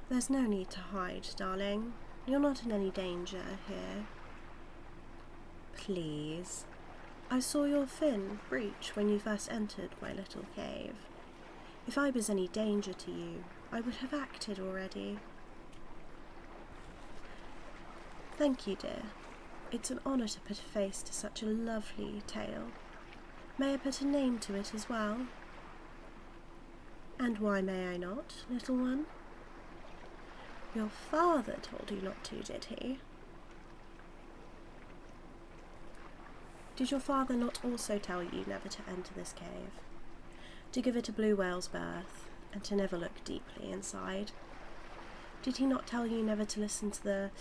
There's no need to hide, darling. You're not in any danger here. Please. I saw your fin breach when you first entered my little cave. If I was any danger to you, I would have acted already. Thank you, dear. It's an honour to put a face to such a lovely tale. May I put a name to it as well? And why may I not, little one? Your father told you not to, did he? Did your father not also tell you never to enter this cave? To give it a blue whale's birth, and to never look deeply inside? Did he not tell you never to listen to the...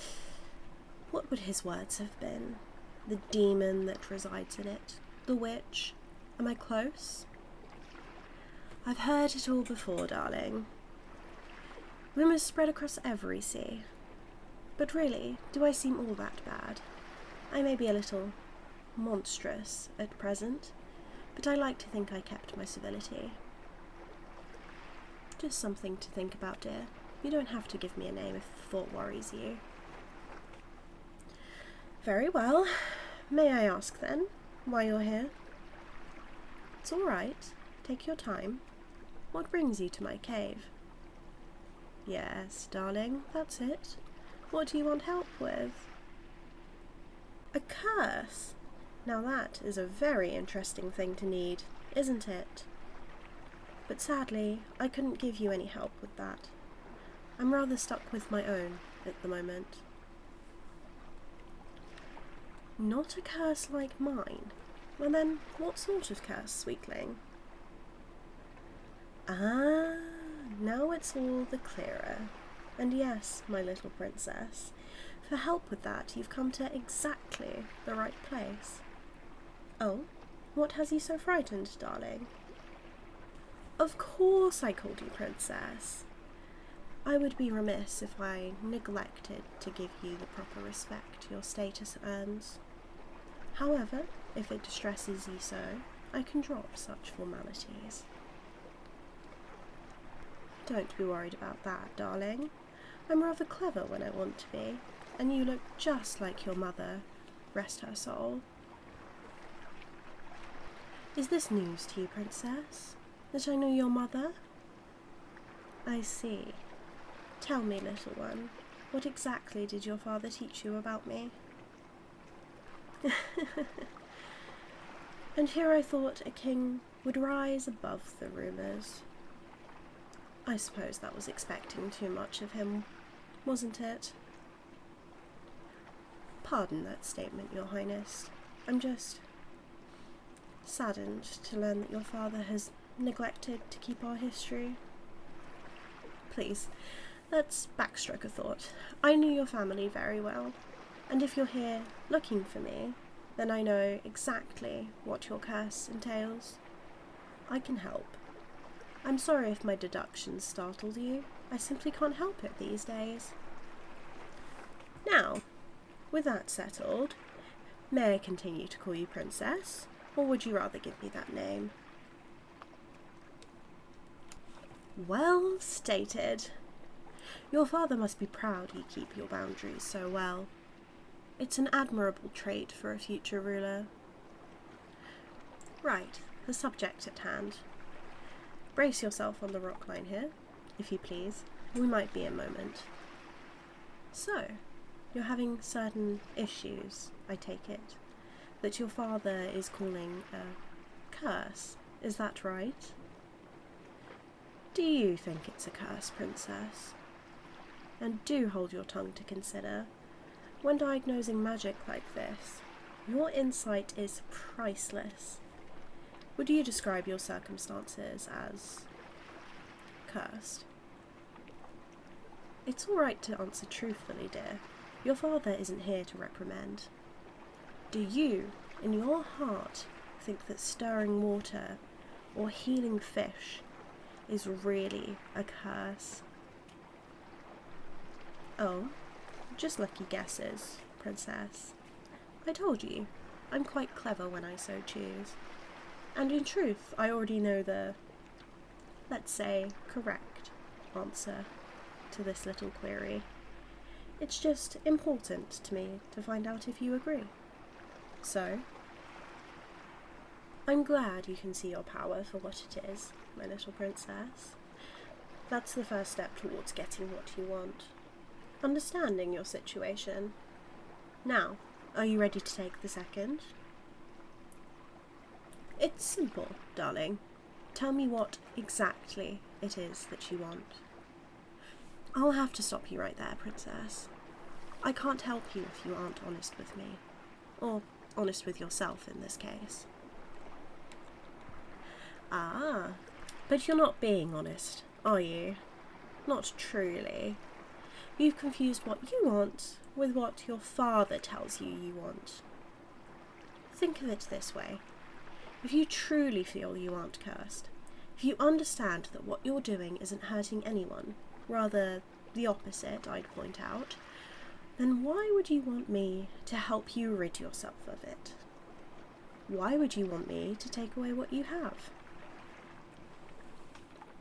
what would his words have been? The demon that resides in it? The witch? Am I close? I've heard it all before, darling. Rumours spread across every sea. But really, do I seem all that bad? I may be a little monstrous at present, but I like to think I kept my civility. Just something to think about, dear. You don't have to give me a name if the thought worries you. Very well. May I ask, then, why you're here? It's all right. Take your time. What brings you to my cave? Yes, darling, that's it. What do you want help with? A curse? Now that is a very interesting thing to need, isn't it? But sadly, I couldn't give you any help with that. I'm rather stuck with my own at the moment. Not a curse like mine? Well then, what sort of curse, sweetling? Ah, now it's all the clearer. And yes, my little princess, for help with that you've come to exactly the right place. Oh, what has you so frightened, darling? Of course I called you princess. I would be remiss if I neglected to give you the proper respect your status earns. However, if it distresses you so, I can drop such formalities. Don't be worried about that, darling. I'm rather clever when I want to be, and you look just like your mother, rest her soul. Is this news to you, princess? That I know your mother? I see. Tell me, little one, what exactly did your father teach you about me? And here I thought a king would rise above the rumours. I suppose that was expecting too much of him, wasn't it? Pardon that statement, Your Highness. I'm just saddened to learn that your father has neglected to keep our history. Please, let's backstroke a thought. I knew your family very well, and if you're here looking for me, then I know exactly what your curse entails. I can help. I'm sorry if my deductions startled you. I simply can't help it these days. Now, with that settled, may I continue to call you Princess, or would you rather give me that name? Well stated. Your father must be proud you keep your boundaries so well. It's an admirable trait for a future ruler. Right, the subject at hand. Brace yourself on the rock line here, if you please. We might be a moment. So, you're having certain issues, I take it, that your father is calling a curse. Is that right? Do you think it's a curse, princess? And do hold your tongue to consider. When diagnosing magic like this, your insight is priceless. Would you describe your circumstances as cursed? It's all right to answer truthfully, dear. Your father isn't here to reprimand. Do you, in your heart, think that stirring water or healing fish is really a curse? Oh, just lucky guesses, princess. I told you, I'm quite clever when I so choose. And in truth, I already know the, let's say, correct answer. to this little query. It's just important to me to find out if you agree. So, I'm glad you can see your power for what it is, my little princess. That's the first step towards getting what you want. Understanding your situation. Now, are you ready to take the second? It's simple, darling. Tell me what exactly it is that you want. I'll have to stop you right there, princess. I can't help you if you aren't honest with me. Or honest with yourself in this case. Ah, but you're not being honest, are you? Not truly. You've confused what you want with what your father tells you want. Think of it this way. If you truly feel you aren't cursed, if you understand that what you're doing isn't hurting anyone, rather the opposite, I'd point out, then why would you want me to help you rid yourself of it? Why would you want me to take away what you have?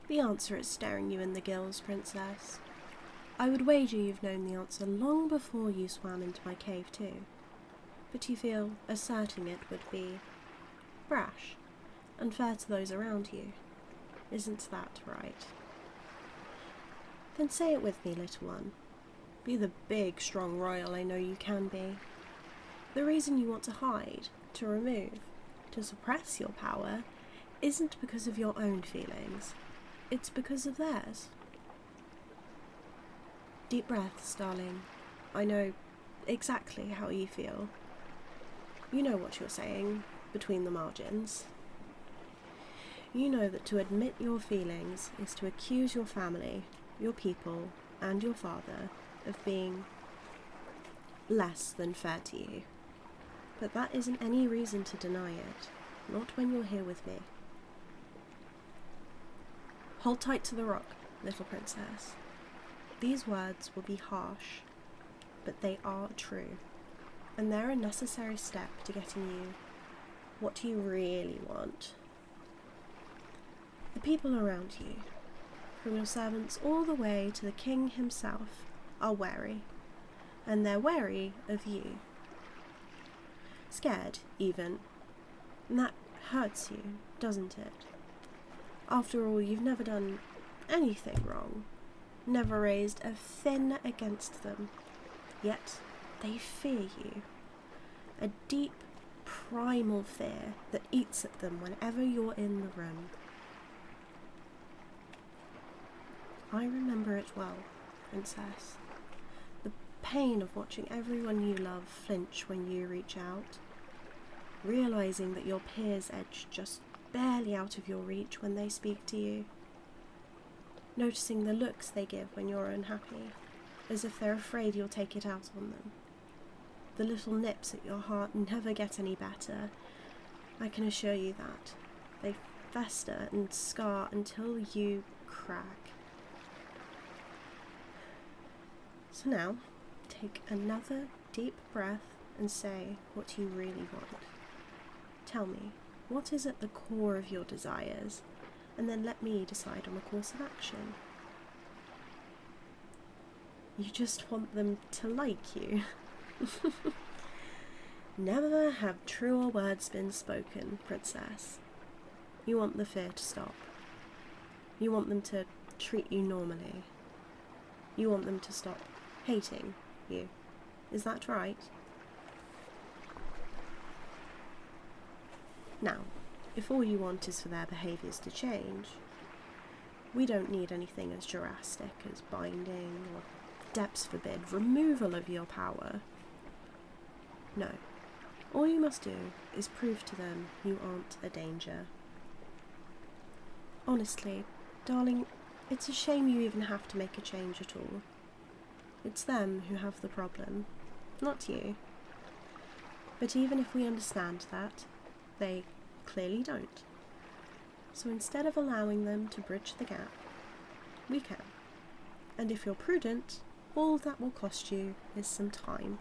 The answer is staring you in the gills, princess. I would wager you've known the answer long before you swam into my cave too, but you feel asserting it would be brash, unfair to those around you. Isn't that right? Then say it with me, little one. Be the big, strong royal I know you can be. The reason you want to hide, to remove, to suppress your power isn't because of your own feelings. It's because of theirs. Deep breaths, darling. I know exactly how you feel. You know what you're saying between the margins. You know that to admit your feelings is to accuse your family, your people, and your father of being less than fair to you. But that isn't any reason to deny it, not when you're here with me. Hold tight to the rock, little princess. These words will be harsh, but they are true, and they're a necessary step to getting you what you really want. The people around you, from your servants all the way to the king himself, are wary, and they're wary of you. Scared, even, and that hurts you, doesn't it? After all, you've never done anything wrong, never raised a fin against them, yet they fear you. A deep, primal fear that eats at them whenever you're in the room. I remember it well, princess. The pain of watching everyone you love flinch when you reach out, realising that your peers edge just barely out of your reach when they speak to you, noticing the looks they give when you're unhappy, as if they're afraid you'll take it out on them. The little nips at your heart never get any better, I can assure you that. They fester and scar until you crack. So now, take another deep breath and say what you really want. Tell me, what is at the core of your desires, and then let me decide on a course of action. You just want them to like you. Never have truer words been spoken, princess. You want the fear to stop. You want them to treat you normally. You want them to stop hating you. Is that right? Now, if all you want is for their behaviours to change, we don't need anything as drastic as binding or, depths forbid, removal of your power. No. All you must do is prove to them you aren't a danger. Honestly, darling, it's a shame you even have to make a change at all. It's them who have the problem, not you. But even if we understand that, they clearly don't. So instead of allowing them to bridge the gap, we can. And if you're prudent, all that will cost you is some time.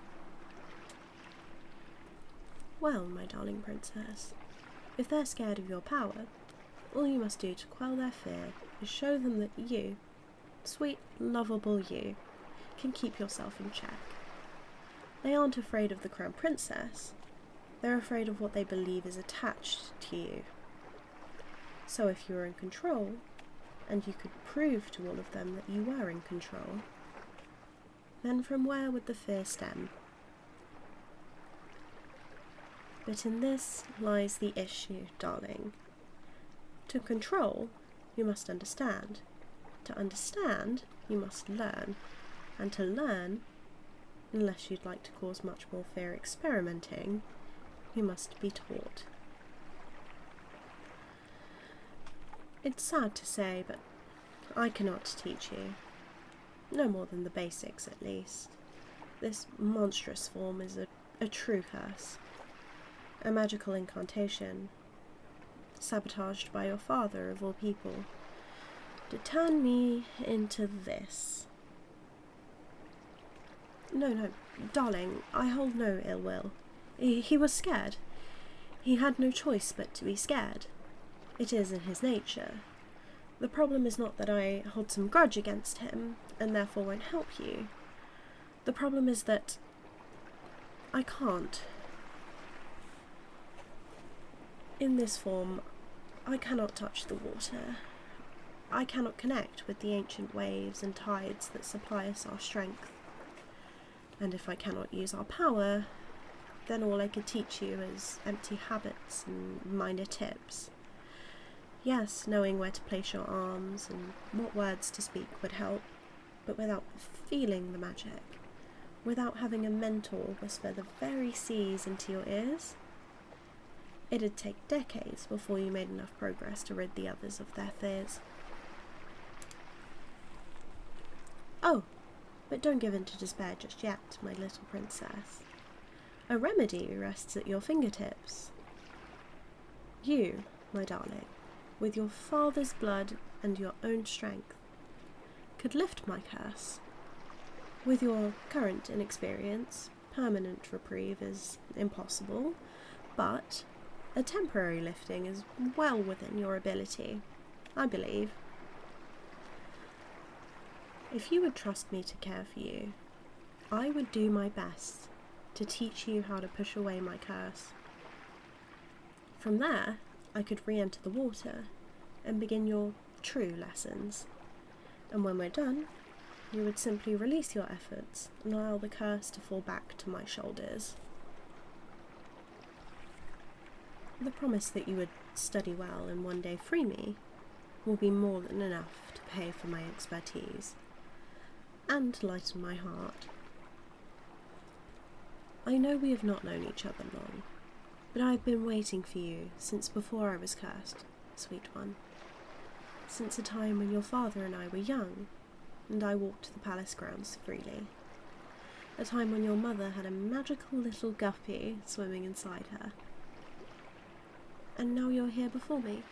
Well, my darling princess, if they're scared of your power, all you must do to quell their fear is show them that you, sweet, lovable you, can keep yourself in check. They aren't afraid of the Crown Princess, they're afraid of what they believe is attached to you. So if you were in control, and you could prove to all of them that you were in control, then from where would the fear stem? But in this lies the issue, darling. To control, you must understand. To understand, you must learn. And to learn, unless you'd like to cause much more fear experimenting, you must be taught. It's sad to say, but I cannot teach you. No more than the basics, at least. This monstrous form is a true curse. A magical incantation, sabotaged by your father, of all people, to turn me into this. No, darling, I hold no ill will. He was scared. He had no choice but to be scared. It is in his nature. The problem is not that I hold some grudge against him, and therefore won't help you. The problem is that I can't. In this form, I cannot touch the water. I cannot connect with the ancient waves and tides that supply us our strength. And if I cannot use our power, then all I could teach you is empty habits and minor tips. Yes, knowing where to place your arms and what words to speak would help, but without feeling the magic, without having a mentor whisper the very seas into your ears, it'd take decades before you made enough progress to rid the others of their fears. Oh, but don't give in to despair just yet, my little princess. A remedy rests at your fingertips. You, my darling, with your father's blood and your own strength, could lift my curse. With your current inexperience, permanent reprieve is impossible, but a temporary lifting is well within your ability, I believe. If you would trust me to care for you, I would do my best to teach you how to push away my curse. From there, I could re-enter the water and begin your true lessons. And when we're done, you would simply release your efforts and allow the curse to fall back to my shoulders. The promise that you would study well and one day free me will be more than enough to pay for my expertise and to lighten my heart. I know we have not known each other long, but I have been waiting for you since before I was cursed, sweet one. Since a time when your father and I were young, and I walked the palace grounds freely. A time when your mother had a magical little guppy swimming inside her. And now you're here before me,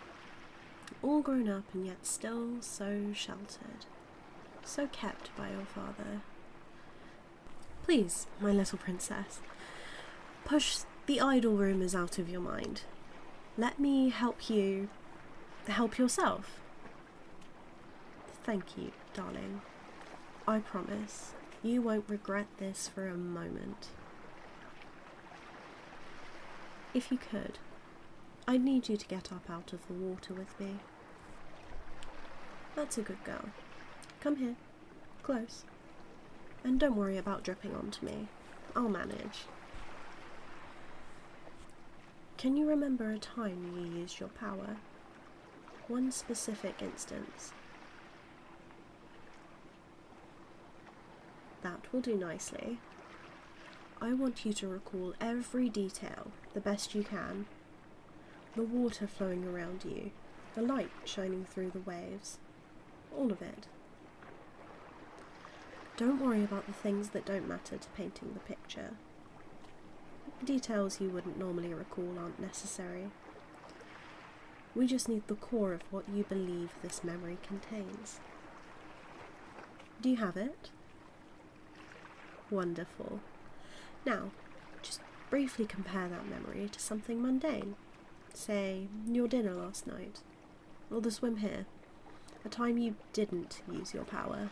all grown up and yet still so sheltered, so kept by your father. Please, my little princess, push the idle rumours out of your mind. Let me help you help yourself. Thank you, darling. I promise you won't regret this for a moment. If you could, I'd need you to get up out of the water with me. That's a good girl. Come here, close. And don't worry about dripping onto me. I'll manage. Can you remember a time you used your power? One specific instance? That will do nicely. I want you to recall every detail, the best you can. The water flowing around you, the light shining through the waves, all of it. Don't worry about the things that don't matter to painting the picture. Details you wouldn't normally recall aren't necessary. We just need the core of what you believe this memory contains. Do you have it? Wonderful. Now, just briefly compare that memory to something mundane. Say, your dinner last night, or the swim here, a time you didn't use your power.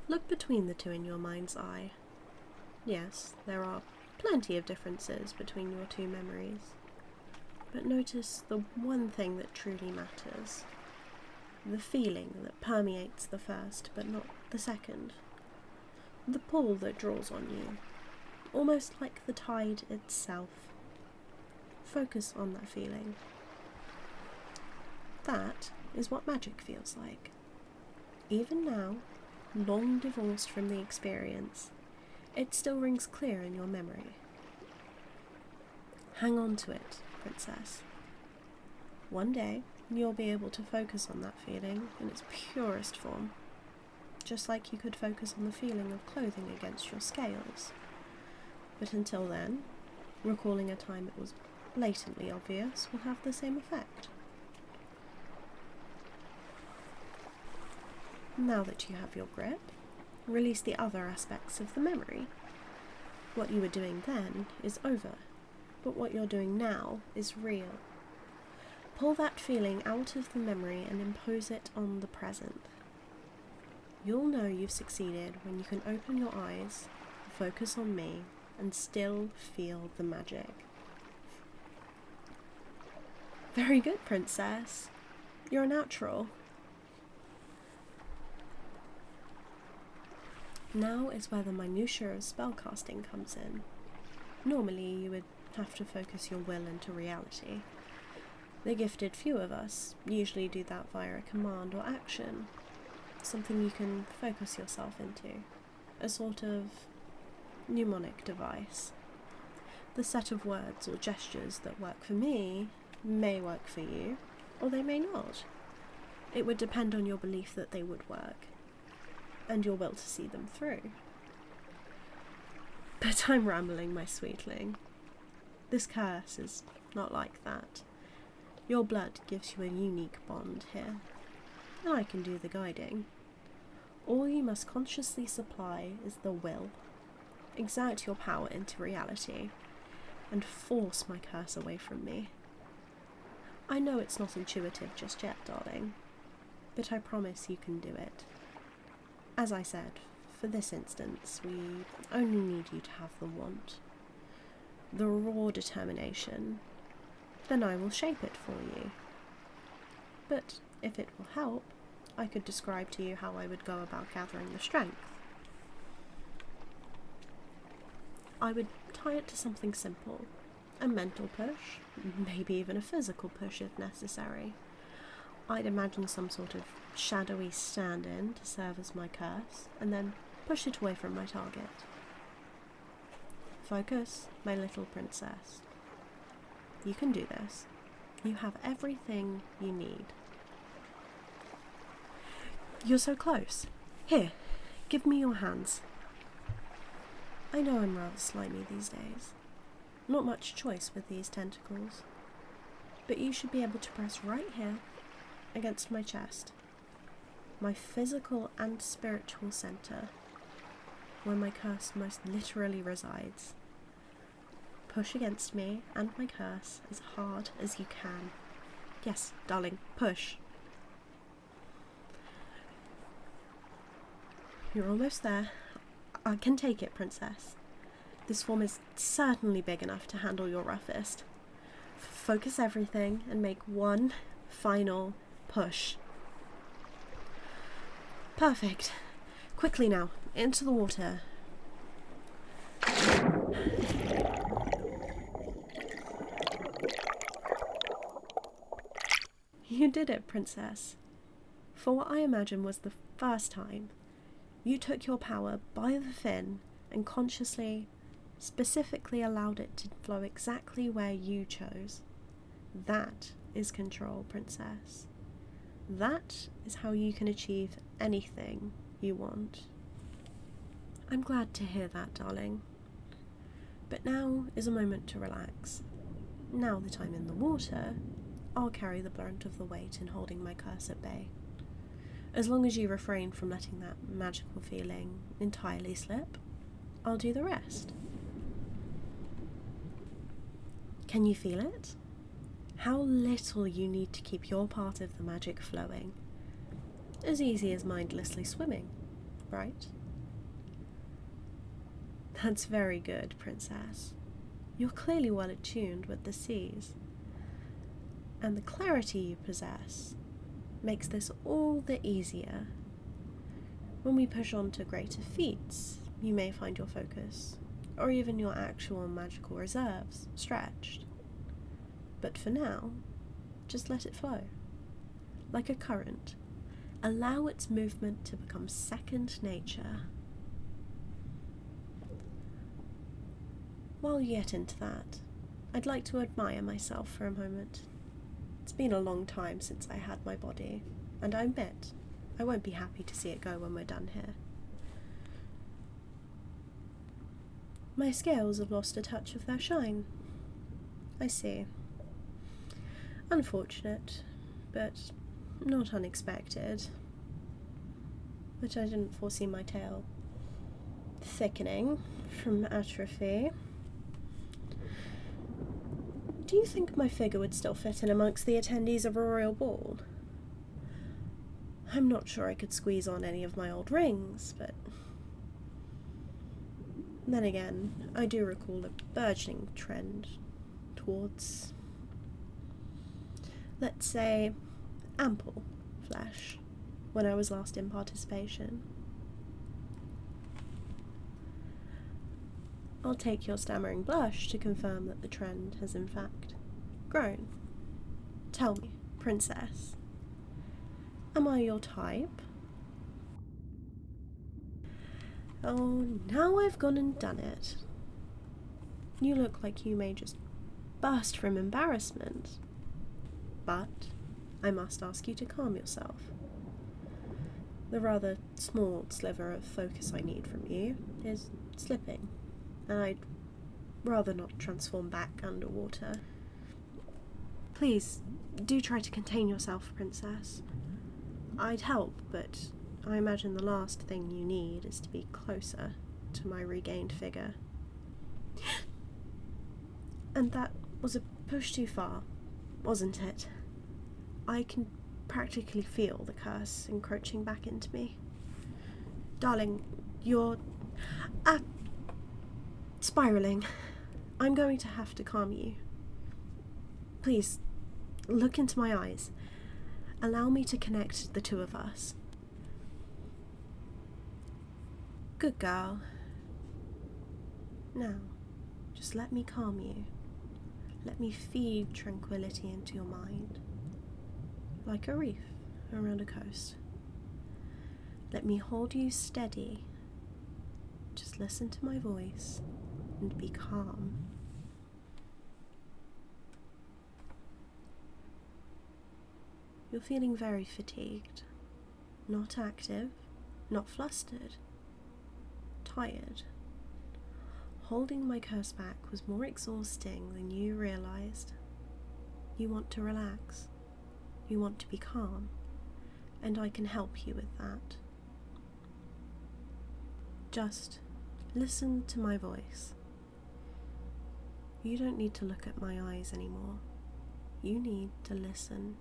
Look between the two in your mind's eye. Yes, there are plenty of differences between your two memories, but notice the one thing that truly matters. The feeling that permeates the first but not the second. The pull that draws on you, almost like the tide itself. Focus on that feeling. That is what magic feels like. Even now, long divorced from the experience, it still rings clear in your memory. Hang on to it, princess. One day, you'll be able to focus on that feeling in its purest form, just like you could focus on the feeling of clothing against your scales. But until then, recalling a time it was blatantly obvious will have the same effect. Now that you have your grip, release the other aspects of the memory. What you were doing then is over, but what you're doing now is real. Pull that feeling out of the memory and impose it on the present. You'll know you've succeeded when you can open your eyes, focus on me, and still feel the magic. Very good, princess. You're a natural. Now is where the minutiae of spellcasting comes in. Normally you would have to focus your will into reality. The gifted few of us usually do that via a command or action, something you can focus yourself into, a sort of mnemonic device. The set of words or gestures that work for me may work for you, or they may not. It would depend on your belief that they would work, and your will to see them through. But I'm rambling, my sweetling. This curse is not like that. Your blood gives you a unique bond here, and I can do the guiding. All you must consciously supply is the will. Exert your power into reality, and force my curse away from me. I know it's not intuitive just yet, darling, but I promise you can do it. As I said, for this instance, we only need you to have the want, the raw determination. Then I will shape it for you. But if it will help, I could describe to you how I would go about gathering the strength. I would tie it to something simple, a mental push, maybe even a physical push if necessary. I'd imagine some sort of shadowy stand-in to serve as my curse, and then push it away from my target. Focus, my little princess. You can do this. You have everything you need. You're so close. Here, give me your hands. I know I'm rather slimy these days. Not much choice with these tentacles. But you should be able to press right here against my chest. My physical and spiritual center, where my curse most literally resides. Push against me and my curse as hard as you can. Yes, darling, push. You're almost there. I can take it, princess. This form is certainly big enough to handle your roughest. Focus everything and make one final push. Perfect. Quickly now, into the water. You did it, princess. For what I imagine was the first time, you took your power by the fin and consciously, specifically allowed it to flow exactly where you chose. That is control, princess. That is how you can achieve anything you want. I'm glad to hear that, darling. But now is a moment to relax. Now that I'm in the water, I'll carry the brunt of the weight in holding my curse at bay. As long as you refrain from letting that magical feeling entirely slip, I'll do the rest. Can you feel it? How little you need to keep your part of the magic flowing. As easy as mindlessly swimming, right? That's very good, Princess. You're clearly well attuned with the seas. And the clarity you possess makes this all the easier. When we push on to greater feats, you may find your focus, or even your actual magical reserves, stretched. But for now, just let it flow. Like a current, allow its movement to become second nature. While you get into that, I'd like to admire myself for a moment. It's been a long time since I had my body, and I admit, I won't be happy to see it go when we're done here. My scales have lost a touch of their shine. I see. Unfortunate, but not unexpected. But I didn't foresee my tail thickening from atrophy. Do you think my figure would still fit in amongst the attendees of a royal ball? I'm not sure I could squeeze on any of my old rings, but then again, I do recall a burgeoning trend towards, let's say, ample flesh when I was last in participation. I'll take your stammering blush to confirm that the trend has in fact grown. Tell me, Princess, am I your type? Oh, now I've gone and done it. You look like you may just burst from embarrassment. But I must ask you to calm yourself. The rather small sliver of focus I need from you is slipping, and I'd rather not transform back underwater. Please, do try to contain yourself, Princess. I'd help, but I imagine the last thing you need is to be closer to my regained figure. And that was a push too far, wasn't it? I can practically feel the curse encroaching back into me. Darling, you're spiraling. I'm going to have to calm you. Please, look into my eyes. Allow me to connect the two of us. Good girl. Now, just let me calm you. Let me feed tranquility into your mind. Like a reef around a coast. Let me hold you steady. Just listen to my voice and be calm. You're feeling very fatigued. Not active, not flustered. Tired. Holding my curse back was more exhausting than you realized. You want to relax. You want to be calm. And I can help you with that. Just listen to my voice. You don't need to look at my eyes anymore. You need to listen.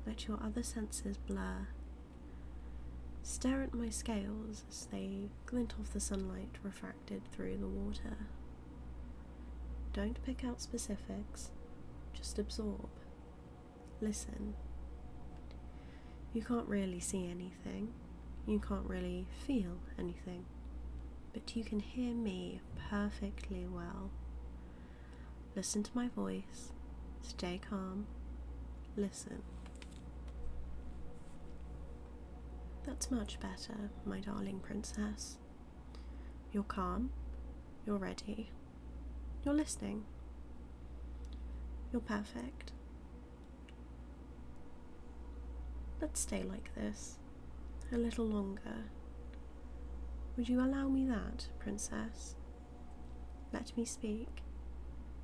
Let your other senses blur. Stare at my scales as they glint off the sunlight refracted through the water. Don't pick out specifics, just absorb. Listen. You can't really see anything, you can't really feel anything, but you can hear me perfectly well. Listen to my voice, stay calm, listen. That's much better, my darling princess. You're calm, you're ready, you're listening, you're perfect. Let's stay like this, a little longer. Would you allow me that, princess? Let me speak,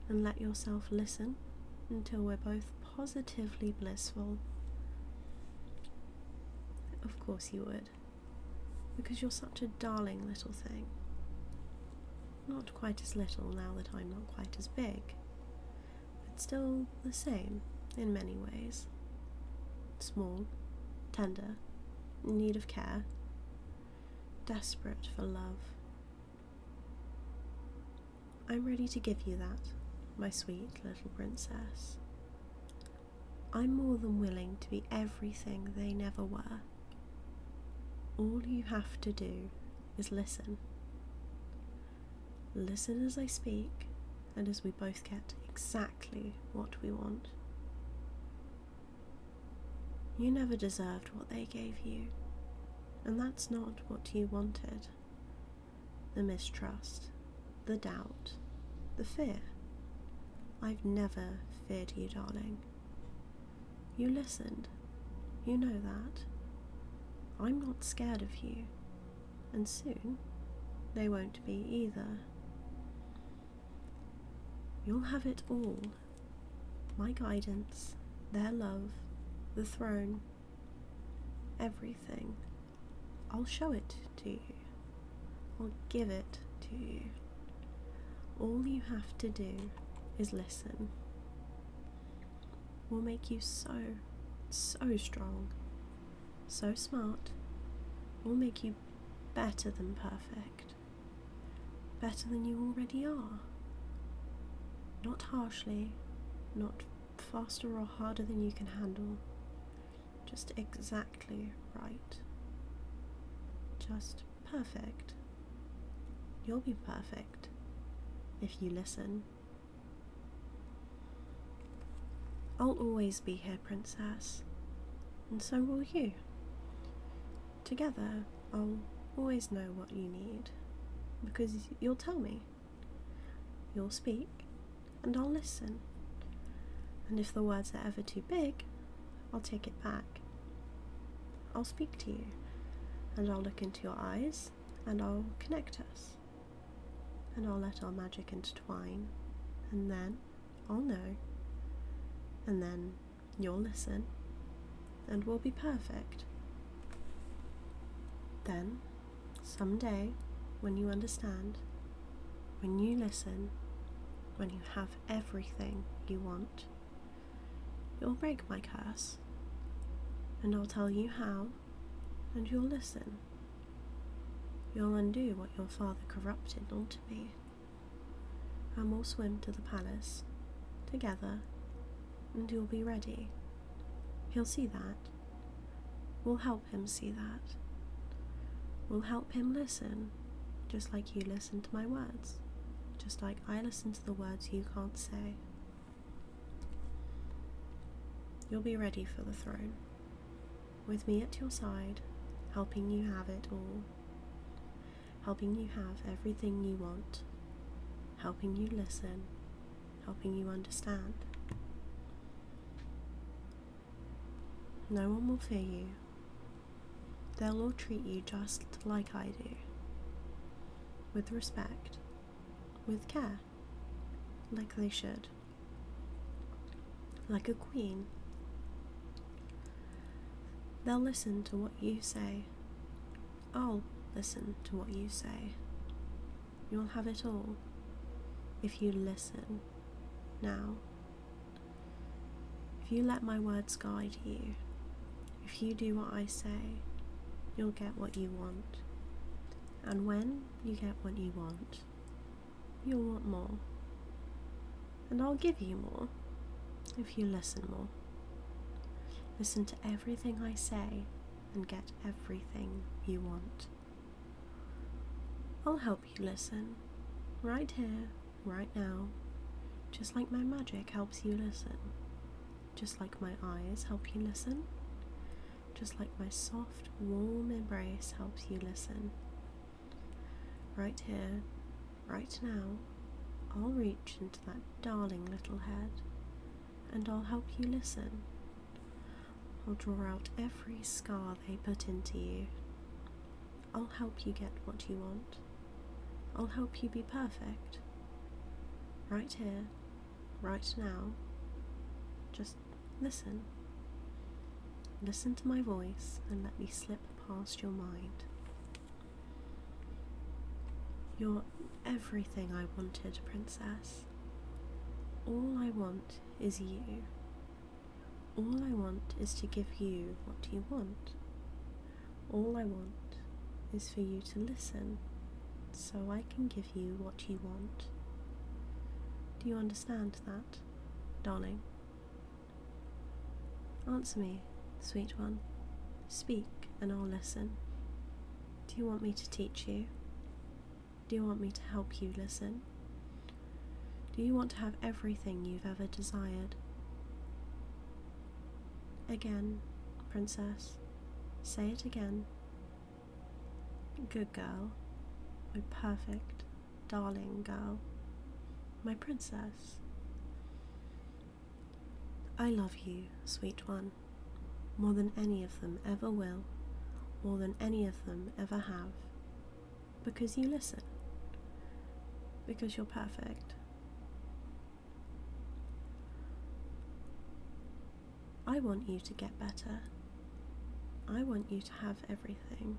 and let yourself listen until we're both positively blissful. Of course you would, because you're such a darling little thing. Not quite as little now that I'm not quite as big, still the same in many ways. Small, tender, in need of care, desperate for love. I'm ready to give you that, my sweet little princess. I'm more than willing to be everything they never were. All you have to do is listen. Listen as I speak, and as we both get exactly what we want. You never deserved what they gave you, and that's not what you wanted. The mistrust, the doubt, the fear. I've never feared you, darling. You listened. You know that. I'm not scared of you, and soon they won't be either. You'll have it all. My guidance, their love, the throne, everything. I'll show it to you. I'll give it to you. All you have to do is listen. We'll make you so strong, so smart. We'll make you better than perfect, better than you already are. Not harshly, not faster or harder than you can handle, just exactly right. Just perfect. You'll be perfect if you listen. I'll always be here, princess, and so will you. Together, I'll always know what you need, because you'll tell me. You'll speak, and I'll listen. And if the words are ever too big, I'll take it back. I'll speak to you, and I'll look into your eyes, and I'll connect us. And I'll let our magic intertwine, and then I'll know. And then you'll listen, and we'll be perfect. Then, someday, when you understand, when you listen, when you have everything you want, you'll break my curse, and I'll tell you how, and you'll listen. You'll undo what your father corrupted onto me, and we'll swim to the palace, together, and you'll be ready. He'll see that. We'll help him see that. We'll help him listen, just like you listen to my words, just like I listen to the words you can't say. You'll be ready for the throne, with me at your side, helping you have it all, helping you have everything you want, helping you listen, helping you understand. No one will fear you. They'll all treat you just like I do, with respect, with care, like they should, like a queen. They'll listen to what you say. I'll listen to what you say. You'll have it all if you listen now. If you let my words guide you, if you do what I say, you'll get what you want. And when you get what you want, you'll want more. And I'll give you more if you listen more. Listen to everything I say and get everything you want. I'll help you listen, right here, right now, just like my magic helps you listen, just like my eyes help you listen, just like my soft, warm embrace helps you listen. Right here, right now, I'll reach into that darling little head, and I'll help you listen. I'll draw out every scar they put into you. I'll help you get what you want. I'll help you be perfect. Right here, right now. Just listen. Listen to my voice and let me slip past your mind. You're everything I wanted, princess. All I want is you. All I want is to give you what you want. All I want is for you to listen, so I can give you what you want. Do you understand that, darling? Answer me, sweet one. Speak, and I'll listen. Do you want me to teach you? Do you want me to help you listen? Do you want to have everything you've ever desired? Again, princess. Say it again. Good girl. My perfect, darling girl. My princess. I love you, sweet one, more than any of them ever will, more than any of them ever have, because you listen, because you're perfect. I want you to get better. I want you to have everything.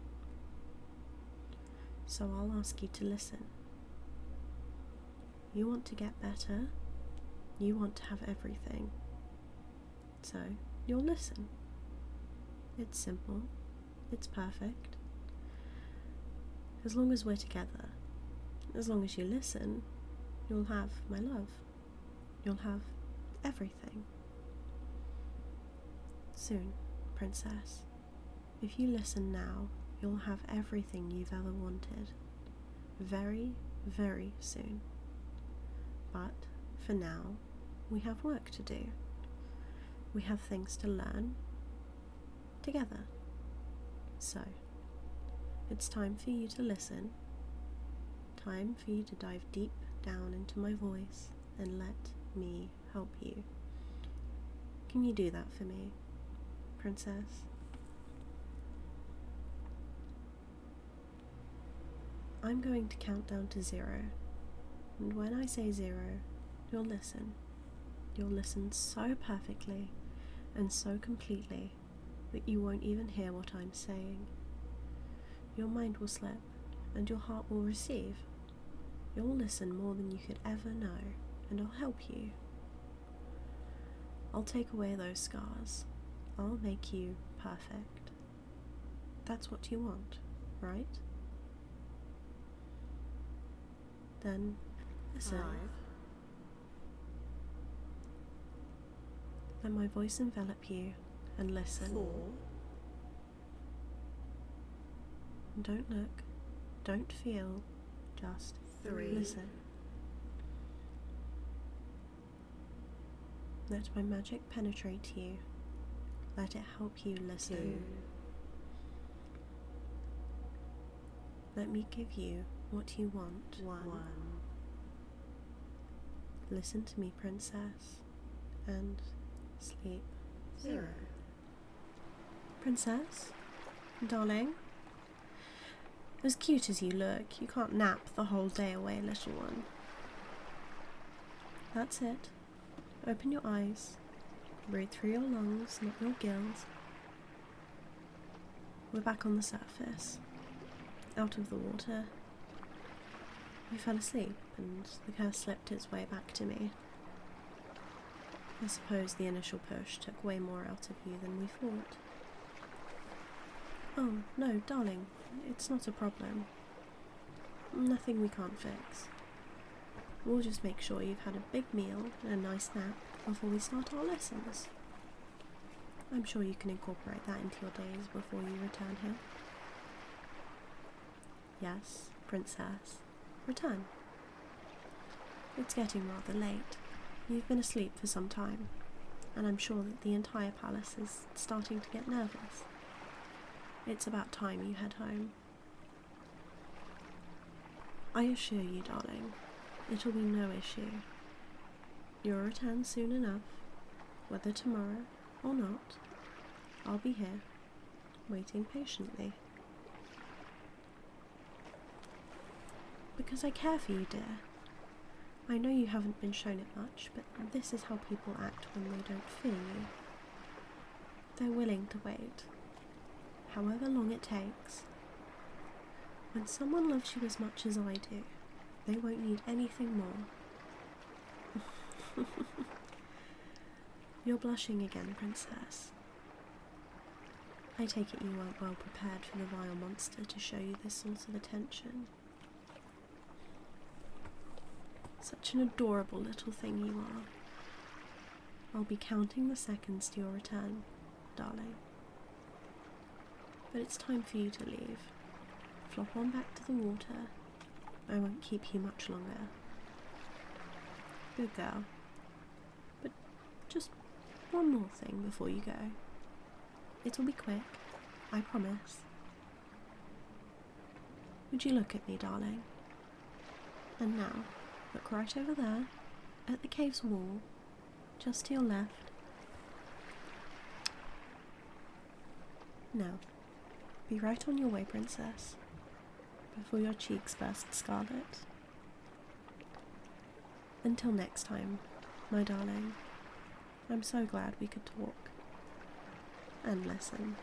So I'll ask you to listen. You want to get better. You want to have everything. So you'll listen. It's simple. It's perfect. As long as we're together, as long as you listen, you'll have my love. You'll have everything. Soon, princess. If you listen now, you'll have everything you've ever wanted. Very, very soon. But for now, we have work to do. We have things to learn together. So, it's time for you to listen. Time for you to dive deep down into my voice and let me help you. Can you do that for me, princess? I'm going to count down to 0, and when I say 0, you'll listen. You'll listen so perfectly and so completely that you won't even hear what I'm saying. Your mind will slip and your heart will receive. You'll listen more than you could ever know, and I'll help you. I'll take away those scars. I'll make you perfect. That's what you want, right? Then listen. 5. Let my voice envelop you and listen. 4. Don't look, don't feel, just 3. listen. Let my magic penetrate you. Let it help you listen. 2. Let me give you what you want. 1. Listen to me, princess, and sleep. 0. Princess? Darling? As cute as you look, you can't nap the whole day away, little one. That's it. Open your eyes. Breathe through your lungs, not your gills. We're back on the surface. Out of the water. You fell asleep, and the curse slipped its way back to me. I suppose the initial push took way more out of you than we thought. Oh, no, darling, it's not a problem. Nothing we can't fix. We'll just make sure you've had a big meal and a nice nap before we start our lessons. I'm sure you can incorporate that into your days before you return here. Yes, princess, return. It's getting rather late. You've been asleep for some time, and I'm sure that the entire palace is starting to get nervous. It's about time you head home. I assure you, darling, it'll be no issue. You'll return soon enough, whether tomorrow or not. I'll be here, waiting patiently. Because I care for you, dear. I know you haven't been shown it much, but this is how people act when they don't fear you. They're willing to wait, however long it takes. When someone loves you as much as I do, they won't need anything more. You're blushing again, Princess. I take it you weren't well prepared for the vile monster to show you this sort of attention. Such an adorable little thing you are. I'll be counting the seconds to your return, darling. But it's time for you to leave. Flop on back to the water. I won't keep you much longer. Good girl. But just one more thing before you go. It'll be quick, I promise. Would you look at me, darling? And now, look right over there, at the cave's wall, just to your left. Now, be right on your way, Princess, before your cheeks burst scarlet. Until next time, my darling, I'm so glad we could talk and listen.